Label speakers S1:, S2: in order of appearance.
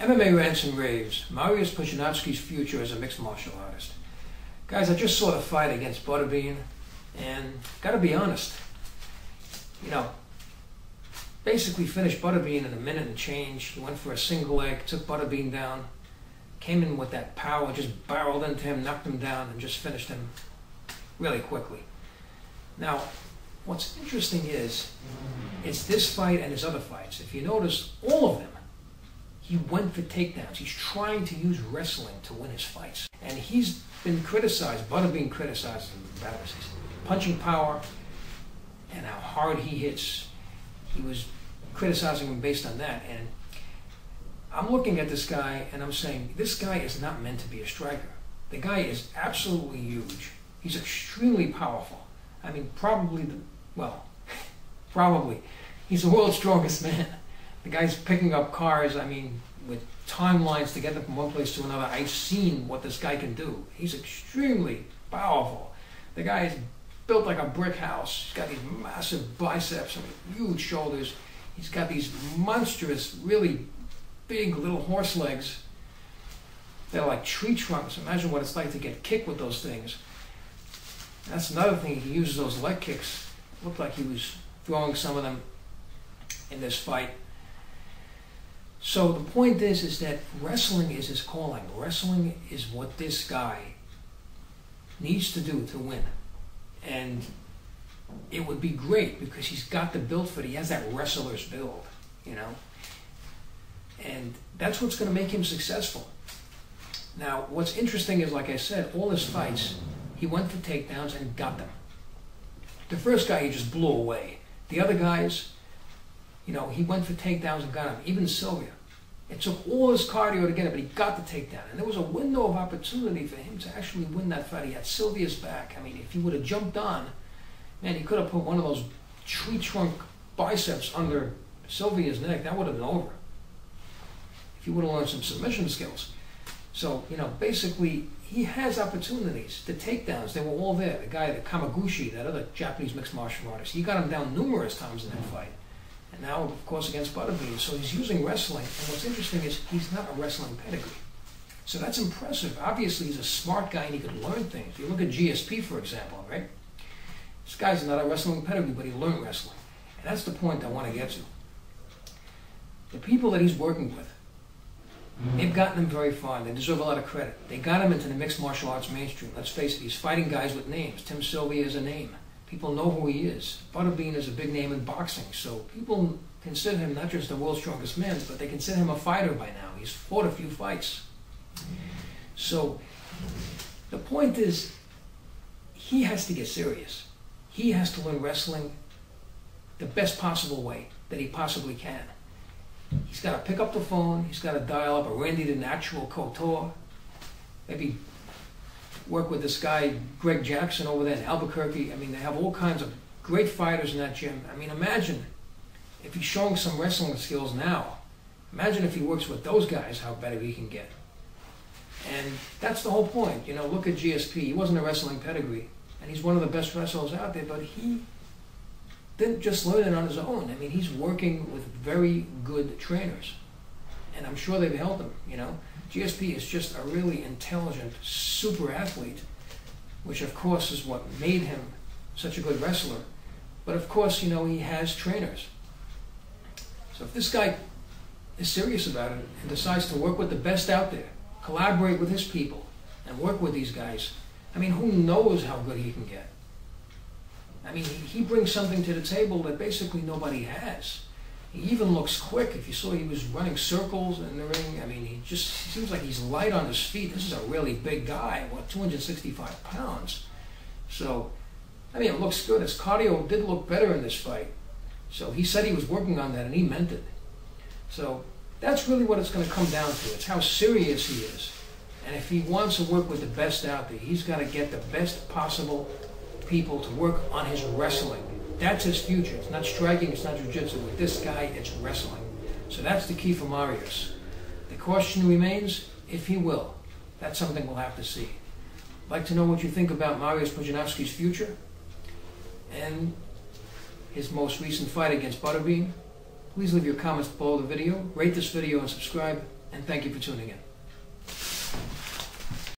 S1: MMA rants and raves. Mariusz Pudzianowski's future as a mixed martial artist. Guys, I just saw the fight against Butterbean, and gotta be honest, you know, basically finished Butterbean in a minute and change. He went for a single leg, took Butterbean down, came in with that power, just barreled into him, knocked him down, and just finished him really quickly. Now, what's interesting is, it's this fight and his other fights. If you notice, all of them, he went for takedowns. He's trying to use wrestling to win his fights. And he's been criticized, Butterbean criticized him about his punching power and how hard he hits. He was criticizing him based on that. And I'm looking at this guy and I'm saying, this guy is not meant to be a striker. The guy is absolutely huge. He's extremely powerful. I mean, probably, he's the world's strongest man. The guy's picking up cars, I mean, with timelines to get them from one place to another. I've seen what this guy can do. He's extremely powerful. The guy is built like a brick house. He's got these massive biceps and huge shoulders. He's got these monstrous, really big little horse legs. They're like tree trunks. Imagine what it's like to get kicked with those things. That's another thing. He uses those leg kicks. Looked like he was throwing some of them in this fight. So the point is that wrestling is his calling. Wrestling is what this guy needs to do to win. And it would be great because he's got the build for it. He has that wrestler's build, you know. And that's what's going to make him successful. Now, what's interesting is, like I said, all his fights, he went for takedowns and got them. The first guy he just blew away. The other guys, you know, he went for takedowns and got him. Even Sylvia. It took all his cardio to get it, but he got the takedown. And there was a window of opportunity for him to actually win that fight. He had Sylvia's back. I mean, if he would have jumped on, man, he could have put one of those tree trunk biceps under Sylvia's neck. That would have been over. If he would have learned some submission skills. So, you know, basically, he has opportunities. The takedowns, they were all there. The guy, the Kamaguchi, that other Japanese mixed martial artist, he got him down numerous times in that fight. And now, of course, against Butterbean. So he's using wrestling. And what's interesting is he's not a wrestling pedigree. So that's impressive. Obviously, he's a smart guy and he could learn things. If you look at GSP, for example, right? This guy's not a wrestling pedigree, but he learned wrestling. And that's the point I want to get to. The people that he's working with, they've gotten him very far. They deserve a lot of credit. They got him into the mixed martial arts mainstream. Let's face it, he's fighting guys with names. Tim Sylvia is a name. People know who he is. Butterbean is a big name in boxing. So people consider him not just the world's strongest man, but they consider him a fighter by now. He's fought a few fights. So the point is, he has to get serious. He has to learn wrestling the best possible way that he possibly can. He's got to pick up the phone. He's got to dial up a Randy the Natural Couture. Maybe work with this guy, Greg Jackson, over there in Albuquerque. I mean, they have all kinds of great fighters in that gym. I mean, imagine if he's showing some wrestling skills now. Imagine if he works with those guys, how better he can get. And that's the whole point. You know, look at GSP. He wasn't a wrestling pedigree, and he's one of the best wrestlers out there, but he didn't just learn it on his own. I mean, he's working with very good trainers, and I'm sure they've helped him, you know. GSP is just a really intelligent, super athlete, which of course is what made him such a good wrestler. But of course, you know, he has trainers. So if this guy is serious about it and decides to work with the best out there, collaborate with his people, and work with these guys, I mean, who knows how good he can get? I mean, he brings something to the table that basically nobody has. He even looks quick. If you saw, he was running circles in the ring. I mean, he seems like he's light on his feet. This is a really big guy, what, 265 pounds. So, I mean, it looks good. His cardio did look better in this fight. So he said he was working on that, and he meant it. So that's really what it's going to come down to. It's how serious he is. And if he wants to work with the best out there, he's got to get the best possible people to work on his wrestling. That's his future. It's not striking, it's not jiu-jitsu. With this guy, it's wrestling. So that's the key for Mariusz. The question remains, if he will. That's something we'll have to see. I'd like to know what you think about Mariusz Pudzianowski's future and his most recent fight against Butterbean. Please leave your comments below the video, rate this video and subscribe, and thank you for tuning in.